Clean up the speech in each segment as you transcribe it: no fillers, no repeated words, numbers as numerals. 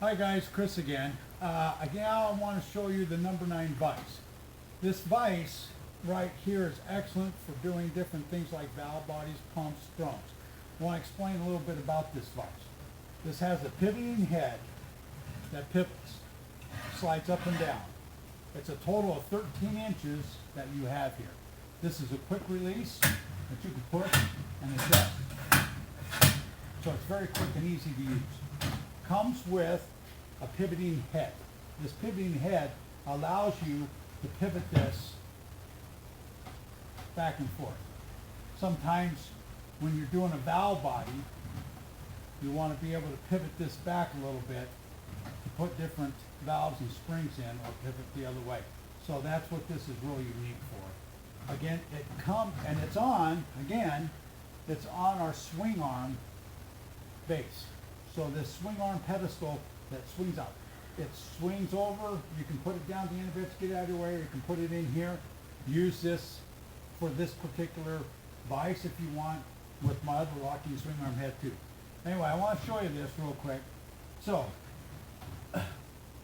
Hi guys, Chris again. Again, I want to show you the number 9 vise. This vise right here is excellent for doing different things like valve bodies, pumps, drums. I want to explain a little bit about this vise. This has a pivoting head that pivots, slides up and down. It's a total of 13 inches that you have here. This is a quick release that you can push and adjust. So it's very quick and easy to use. Comes with a pivoting head. This pivoting head allows you to pivot this back and forth. Sometimes when you're doing a valve body, you want to be able to pivot this back a little bit to put different valves and springs in, or pivot the other way. So that's what this is really unique for. Again, it comes and it's on, again, it's on our swing arm base. So this swing arm pedestal that swings out. It swings over, you can put it down at the end of it to get out of your way, or you can put it in here. Use this for this particular vise if you want, with my other locking swing arm head too. Anyway, I want to show you this real quick. So,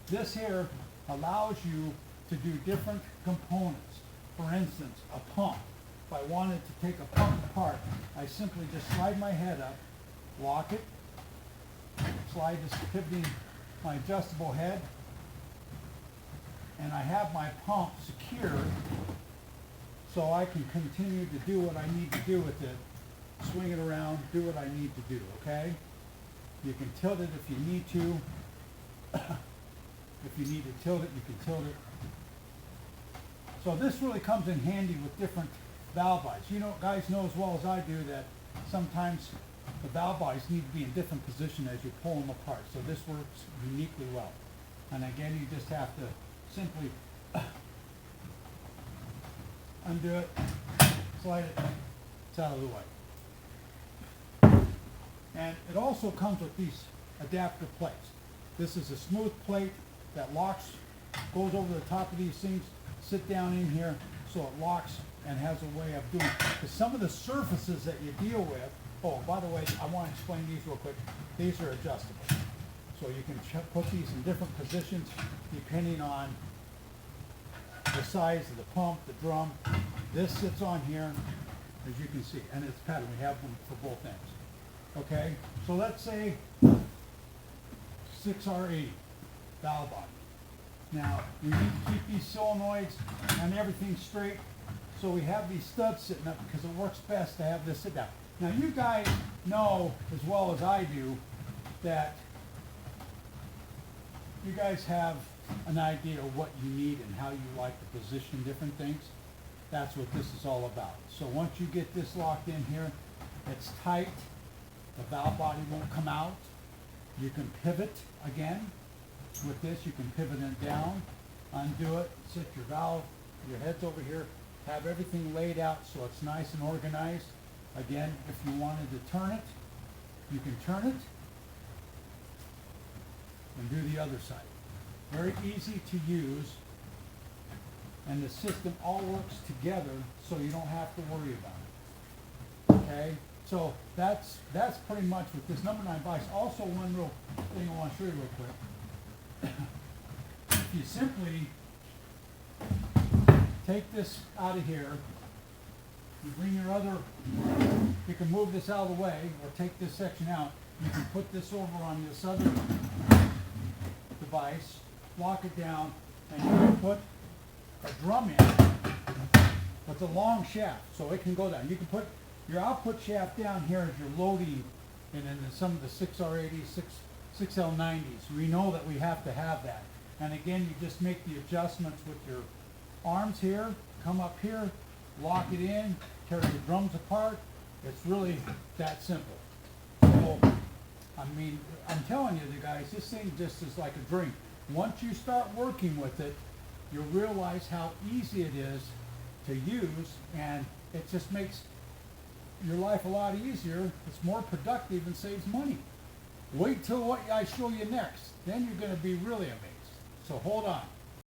this here allows you to do different components. For instance, a pump. If I wanted to take a pump apart, I simply just slide my head up, lock it, slide this pivoting, my adjustable head, and I have my pump secured so I can continue to do what I need to do with it, swing it around, do what I need to do, okay? You can tilt it if you need to. If you need to tilt it, you can tilt it. So this really comes in handy with different valve bodies. You know, guys know as well as I do that sometimes the valve bodies need to be in different position as you pull them apart. So this works uniquely well. And again, you just have to simply undo it, slide it, it's out of the way. And it also comes with these adapter plates. This is a smooth plate that locks, goes over the top of these things, sit down in here so it locks and has a way of doing it. Because some of the surfaces that you deal with, oh, by the way, I want to explain these real quick. These are adjustable. So you can put these in different positions depending on the size of the pump, the drum. This sits on here, as you can see, and it's patterned. We have them for both ends. Okay, so let's say 6R80 valve body. Now, we need to keep these solenoids and everything straight, so we have these studs sitting up because it works best to have this sit down. Now, you guys know as well as I do that you guys have an idea of what you need and how you like to position different things. That's what this is all about. So once you get this locked in here, it's tight. The valve body won't come out. You can pivot again. With this, you can pivot it down, undo it, sit your valve, your head's over here, have everything laid out so it's nice and organized. Again, if you wanted to turn it, you can turn it and do the other side. Very easy to use, and the system all works together so you don't have to worry about it. Okay? So that's pretty much with this number 9 vise. Also, one real thing I want to show you real quick. If you simply take this out of here, you bring your other, you can move this out of the way or take this section out. You can put this over on this other device, lock it down, and you can put a drum in with a long shaft so it can go down. You can put your output shaft down here as you're loading, and in some of the 6R80s, 6L90s, we know that we have to have that. And again, you just make the adjustments with your arms here, come up here, lock it in, tear the drums apart. It's really that simple. So, I mean, I'm telling you, guys, this thing just is like a dream. Once you start working with it, you'll realize how easy it is to use, and it just makes your life a lot easier. It's more productive and saves money. Wait till what I show you next. Then you're going to be really amazed. So hold on.